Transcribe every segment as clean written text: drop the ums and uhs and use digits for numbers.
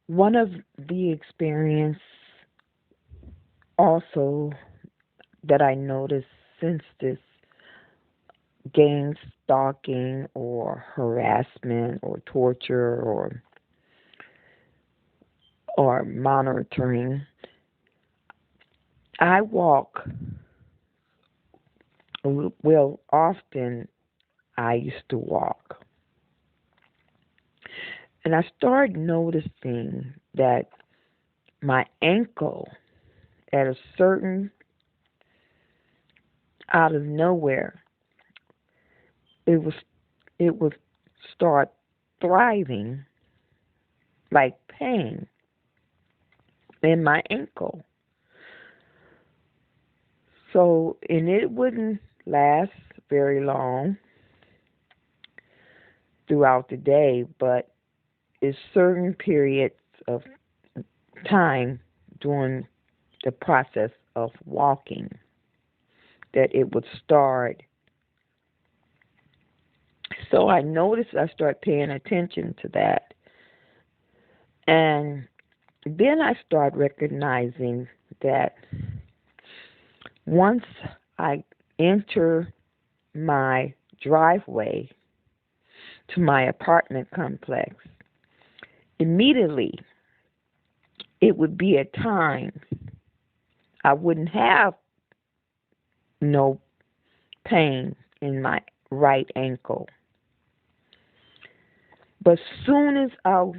One of the experience also that I noticed since this gang stalking or harassment or torture or monitoring, I walk, well, often I used to walk, and I started noticing that my ankle at a certain out of nowhere, it was it would start thriving like pain in my ankle. So, and it wouldn't last very long throughout the day, but it's certain periods of time during the process of walking that it would start. So I noticed I started paying attention to that. And then I started recognizing that once I enter my driveway to my apartment complex, immediately it would be a time I wouldn't have no pain in my right ankle. But soon as I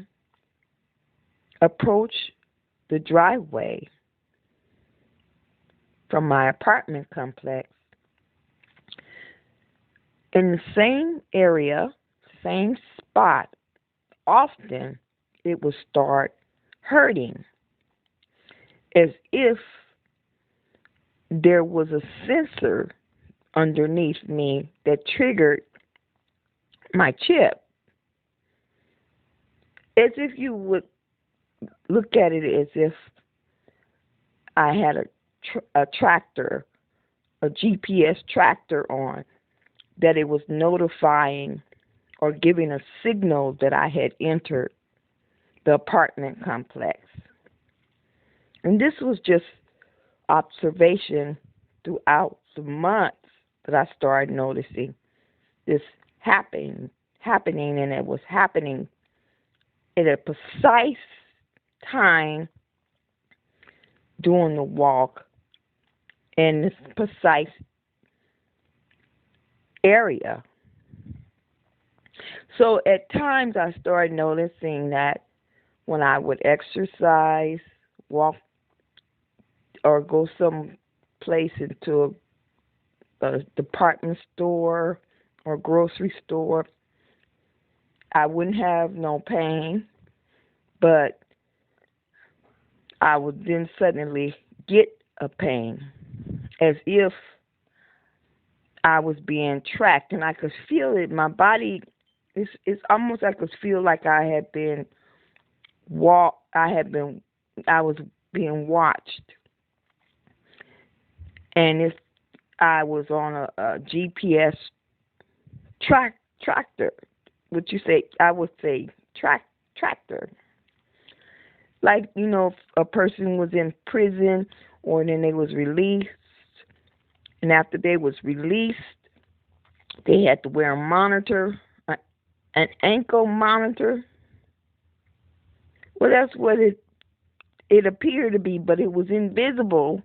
approach the driveway from my apartment complex, in the same area, same spot, often it would start hurting as if there was a sensor underneath me that triggered my chip. As if you would look at it as if I had a tractor, a GPS tractor on, that it was notifying or giving a signal that I had entered the apartment complex. And this was just observation throughout the months that I started noticing this happening, and it was happening at a precise time during the walk in this precise area. So at times I started noticing that when I would exercise, walk, or go some place into a department store or grocery store, I wouldn't have no pain, but I would then suddenly get a pain as if I was being tracked, and I could feel it. My body, it's almost like I could feel like I had been I was being watched, and if I was on a GPS tractor, would you say? I would say tractor. Like, if a person was in prison or then they was released, and after they was released, they had to wear a monitor, an ankle monitor. Well, that's what it appeared to be, but it was invisible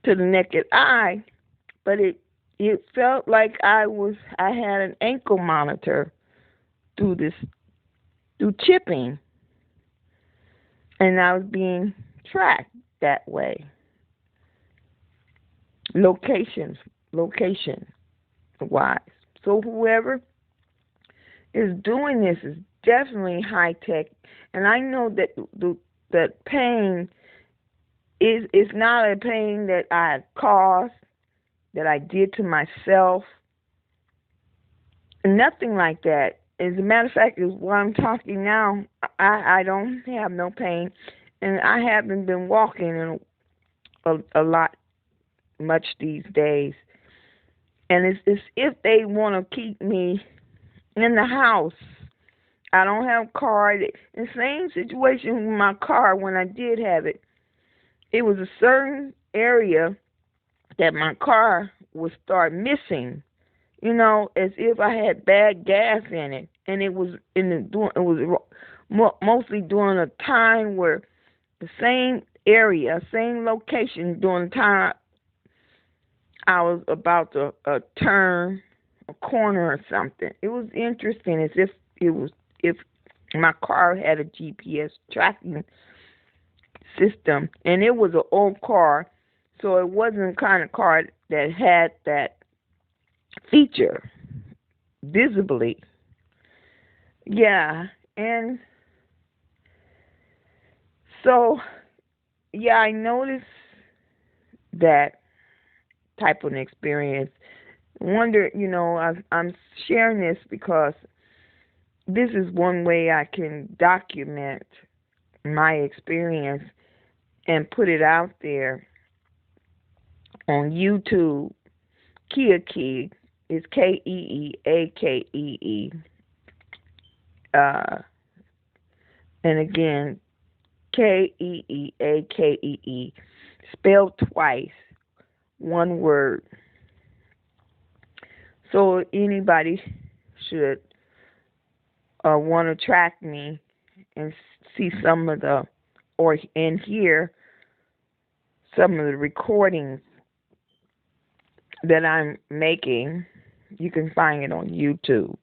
to the naked eye. But it felt like I had an ankle monitor through this through chipping, and I was being tracked that way. Location, location wise. So whoever is doing this is definitely high tech, and I know that that pain is not a pain that I caused, that I did to myself. Nothing like that. As a matter of fact, is while I'm talking now, I don't have no pain, and I haven't been walking in a lot much these days. And it's if they want to keep me in the house I don't have a car. The same situation with my car when I did have it. It was a certain area that my car would start missing. As if I had bad gas in it, and it was it was mostly during a time where the same area, same location during the time I was about to turn a corner or something. It was interesting, as if my car had a GPS tracking system, and it was an old car, so it wasn't the kind of car that had that feature visibly. Yeah, and so yeah, I noticed that type of experience. Wonder, I'm sharing this because this is one way I can document my experience and put it out there on YouTube. Keeakee is Keeakee. Uh, and again, Keeakee, spelled twice, one word. So anybody should want to track me and see some of and hear some of the recordings that I'm making. You can find it on YouTube.